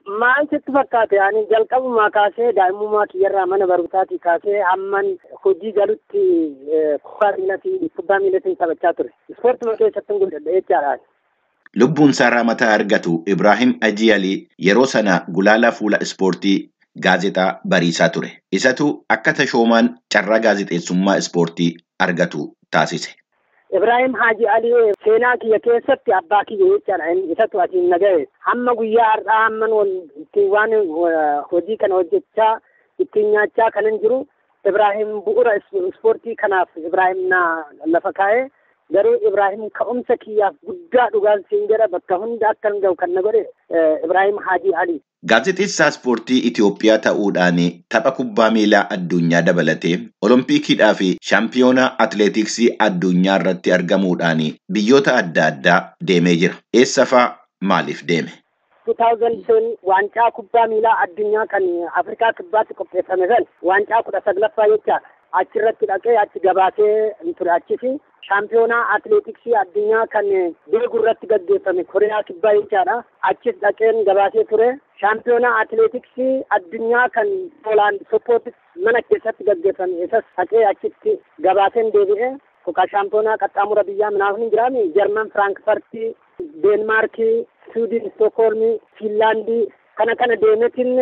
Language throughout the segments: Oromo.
Maal sitti fakkaate ani jalqabumaa kaasee daa'imummaa kiyyarraa mana barumsaatii kaasee hamman hojii galutti kubbaa miilaatiin taphachaa ture. Ispoortii keessatti guddadhe jechaadha. Lubbuun isaa mataa argatu Ibrahim Haji Alii yeroo sana gulaalaa fuula ispoortii gaazexaa bariisaa ture. Isatu akka Tashoomaan carraa gaazexeessummaa ispoortii argatu taasise. Ibrahim Haji Alii seenaa kiyya keessatti abbaa kiyya jechaadha. Isatu asiin nagaye. Hamma guyyaa har'aa hamman waan hojii kana hojjechaa ittiin nyaachaa kanan jiru Ibrahim bu'uura ispoortii kanaaf Ibrahim lafa kaa'ee garuu Ibrahim ka'umsa kiyyaaf guddaa dhugaan siin jedha bakka hunda akka hin ga'u kan na godhe Ibrahim Haji Alii. Gaazexeessaa ispoortii Itoophiyaa ta'uudhaan tapha kubbaa miilaa addunyaa dabalatee Oloompiikidhaa fi shaampiyoonaa atileetiksii addunyaa irratti argamuudhaan biyyoota adda addaa deemee jira. Eessa fa'aa maaliif deeme? 2010 waancaa kubbaa miilaa addunyaa kan Afrikaa kibbaatti qopheeffame san waancaa 19ffaa jechaadha. Achirratti dhaqee achi gabaasee ture achifi shaampiyoonaa atileetiksii addunyaa kan Daegu irratti gaggeeffame Kooriyaa kibbaa jechaadha. Achis dhaqeen gabaasee ture. Shaampiyoonaa atileetiksii addunyaa kan Poolaand Soppootti mana keessatti gaggeeffame isas dhaqee achitti gabaaseen deebi'ee shaampiyoonaa qaxxaamura biyyaa minaafni jiraami Jarman Firaankfartii, Deenmaarkii, Suudin, Stookholmii, Fiinlaandii kana deemetiin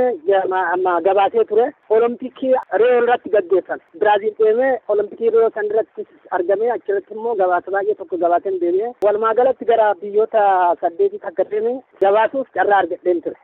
gabaasee ture. Olompikii Riyoo irratti gaggeeffame. Biraaziil deemee Olompikii Riyoo san irratti argamee achirratti immoo gabaasa baay'ee tokko gabaaseen deebi'ee walumaa galatti gara biyyoota 8 akka deeme gabaasuuf carraa argadheen ture.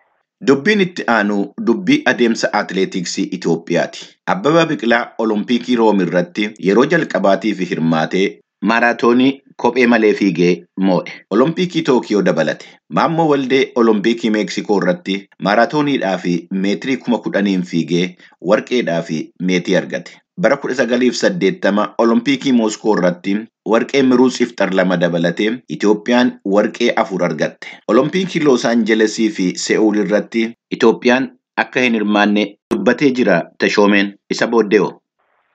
Dubbiin itti aanu dubbii adeemsa atileetiksii Itoophiyaati. Abbabaa Biqilaa Olompikii Room irratti yeroo jalqabaatiif hirmaatee maaraatoonii kophee malee fiigee moo'e. Olompikii Tookiyoo dabalate. Maammoo Waldee Olompikii Meeksikoo irratti maaraatooniidhaa fi meetirii 10,000 fiigee warqeedhaa fi meetii argate. Bara 1980 Olompikii Mooskoo irratti warqee Miruus Ifxar 2 dabalatee Itoophiyaan warqee 4 argatte. Olompikii Los Angelesii fi Se'uul irratti Itoophiyaan akka hin hirmaanne dubbatee jira Tashoomeen isa booddee'oo.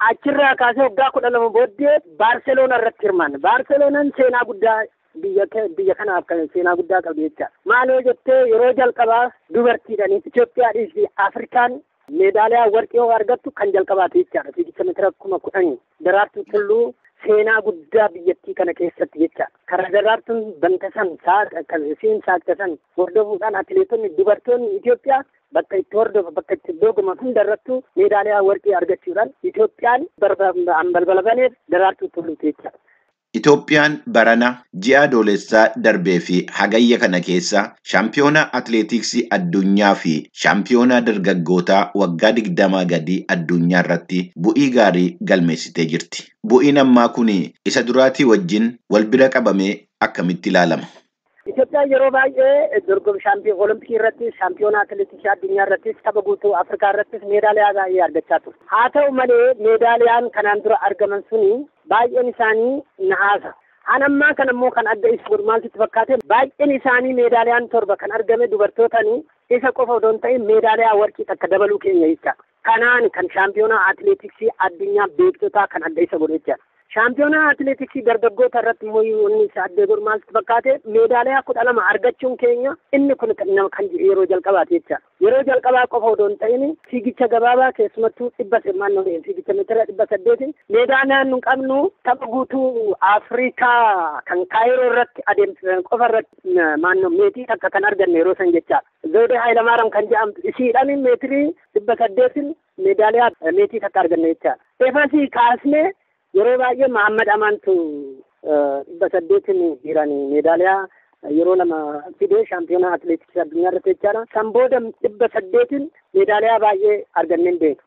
Achirraa kaasee waggaa 12 booddee Baarseloonaa irratti hirmaanne. Baarseloonaan seenaa guddaa biyya kanaaf kan seenaa guddaa qabdi jecha. Maaloo jettee yeroo jalqabaa dubartiidhaan Itoophiyaadhii fi Afrikaan meedaaliyaa warqee argattu kan jalqabaate jechaadha. Fiigicha meetira 10,000 Daraartuu Tulluu seenaa guddaa biyyattii kana keessatti jecha. Karaa Daraartuun bantasan isiin saaqtasan hordofuudhaan atileetonni dubartoonni Itoophiyaa bakka itti hordofu bakka itti dorgoman hundarrattuu meedaaliyaa warqee argachuudhaan Itoophiyaan balbala baneef Daraartuu Tulluu jecha. Itoophiyaan barana ji'a adoolessaa darbee fi hagayya kana keessa shaampiyoonaa atileetiksii addunyaa fi shaampiyoonaa dargaggootaa waggaa 20 gadii addunyaa irratti bu'ii gaarii galmeessitee jirti. Bu'iin ammaa kun isa duraatii wajjin wal bira qabamee akkamitti ilaalama? Itoophiyaan yeroo baay'ee dorgommii shaampiyoonaa Olompikii irratti shaampiyoonaa atileetiksii addunyaa irrattis tapha guutuu Afrikaa irrattis meedaaliyaa baay'ee argachaa turte. Haa ta'u malee meedaaliyaan kanaan dura argaman suni baay'een isaanii nahaasa. Hanammaa kan ammoo kan adda isa godhu maal sitti fakkaate baay'een isaanii meedaaliyaan 7 kan argame dubartootanii isa qofa odoo hin ta'in meedaaliyaa warqii takka dabaluu keenya jecha. Kanaan kan shaampiyoonaa atileetiksii addunyaa beektotaa kan adda isa godhu jecha. Shaampiyoonaa atileetiksii dargaggoota irratti immoo inni isa adda godhu maal sitti fakkaate meedaaliyaa 12 argachuun keenya inni kun kan yeroo jalqabaati jecha. Yeroo jalqabaa qofa odoo hin ta'in fiigicha gabaabaa keessumattuu fiigicha meetira 800 meedaaliyaan nu qabnu tapha guutuu Afrikaa kan Kaayiroo irratti adeemsisan qofa irratti meetii takka kan arganne yeroo san jecha. Zawudee Hayilamaariyaam kan jedhamtu isiidhaan meetirii 800 meedaaliyaa meetii takka arganne jecha. Efasii kaasnee yeroo baay'ee Mahammad Amaantu 800 jiran meedaaliyaa yeroo lama fidee shaampiyoonaa atileetiksii addunyaa irratti jechaadha. San booda 800 meedaaliyaa baay'ee arganneen beeku.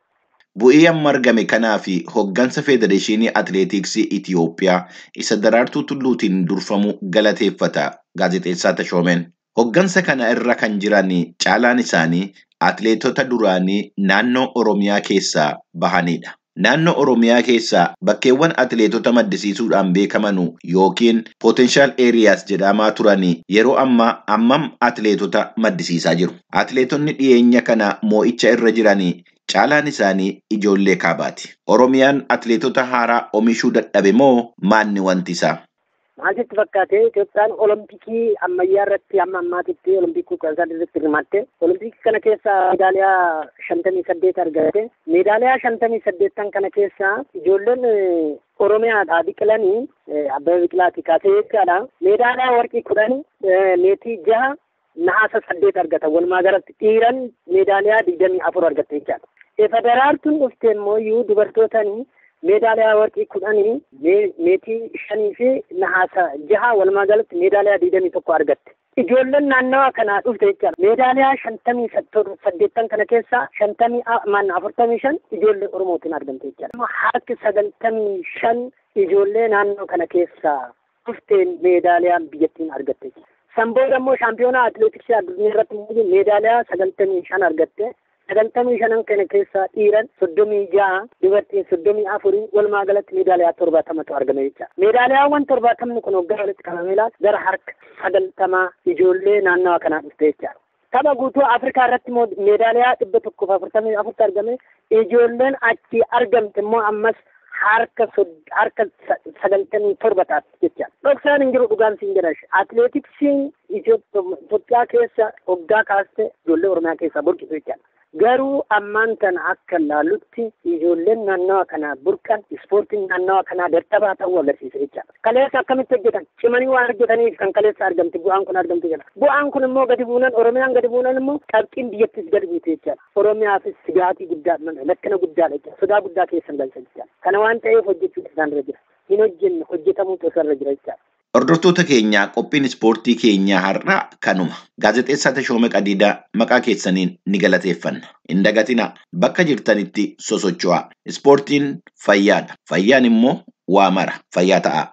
Bu'ii amma argame kanaa fi hoggansa Federeeshinii Atileetiksii Itoophiyaa isa Daraartuu Tulluutiin durfamu galateeffata gaazexeessaa Tashoomeen. Hoggansa kana irra kan jiran caalaan isaanii atileetota duraanii naannoo Oromiyaa keessaa bahanidha. Naannoo Oromiyaa keessaa bakkeewwan atileetota maddisiisuudhaan beekaman yookiin potential areas jedhamaa turanii yeroo ammaa ammam atileetota maddisiisaa jiru. Atileetonni dhiyeenya kana moo'icha irra jiranii caalaan isaanii ijoollee kaabaati. Oromiyaan atileetota haaraa oomishuu dadhabe moo maanni wanti isaa? Maalitti fakkaate Itoophiyaan olompikii ammayyaa irratti amma ammaatitti olompikii kubbaa irratti hirmaatte. Olompikii kana keessa meedaaliyaa 58 argatte. Meedaaliyaa 58 kana keessa ijoolleen Oromiyaadhaa biqilanii Abbabaa Biqilaati kaasee jechaadha. Meedaaliyaa warqii 10, meetii 6, nahaasa 8 argatan. Walumaa galatti dhiiran meedaaliyaa 24 argatte jechaadha. Federaartuun dhuftee immoo dubartootanii meedaaliyaa warqii 10, meetii 5 fi nahaasa 6 walumaa galatti meedaaliyaa 21 argatte. Ijoolleen naannawa kana dhufte jechaadha. Meedaaliyaa 58 kana keessa 45 ijoollee Oromootiin argamte jechaadha. Harki 95 ijoollee naannoo kana keessa dhufteen meedaaliyaan biyyattiin argatte. Sanbooda immoo shaampiyoonaa atileetiksii addunyaa irratti meedaaliyaa 95 argatte. 95 kana keessa dhiiran 36, dubartiin 34, walumaa galatti meedaaliyaa 70 argame jechaadha. Meedaaliyaawwan 70 kun waggaa walitti qabamee gara harka 90 ijoollee naannawa kanaa dhufte jechaadha. Tapha guutuu Afrikaa irratti meedaaliyaa 144 argame. Ijoolleen achi argamte immoo ammas harka 97 taati jechaadha. Dhoksaan hin jiru dhugaan siin jedha. Atileetiksiin Itoophiyaa keessa waggaa kaaste ijoollee Oromiyaa keessaa burqisu jechaadha. Garuu ammaan kana akka ilaallutti ijoolleen naannawa kanaa burqan ispoortiin naannawa kanaa dadhabaa ta'uu agarsiisa jechaadha. Kaleessa akkamitti hojjetan cimanii waan hojjetaniif kan kaleessa argamte bu'aan kun argamte jedha. Bu'aan kun immoo gadi buunan Oromiyaan gadi buunan immoo qabxiin biyyattis gadi buute jechaadha. Oromiyaafis sigaatii guddaa lakkina guddaadha jechaadha. Sodaa guddaa keessan galcha jechaadha. Kana waan ta'eef hojjechuutu isaan irra jira. Hin hojjenne hojjetamuutu isaan irra jira jechaadha. Hordoftoota keenyaa qophiin ispoortii keenyaa har'aa kanuma. Gaazexeessaa Tashoomee Qadiidaa maqaa keessaniin ni galateeffanna. Hin dagatinaa bakka jirtanitti sosocho'aa. Ispoortiin fayyaadha. Fayyaan immoo waa mara. Fayyaa ta'aa.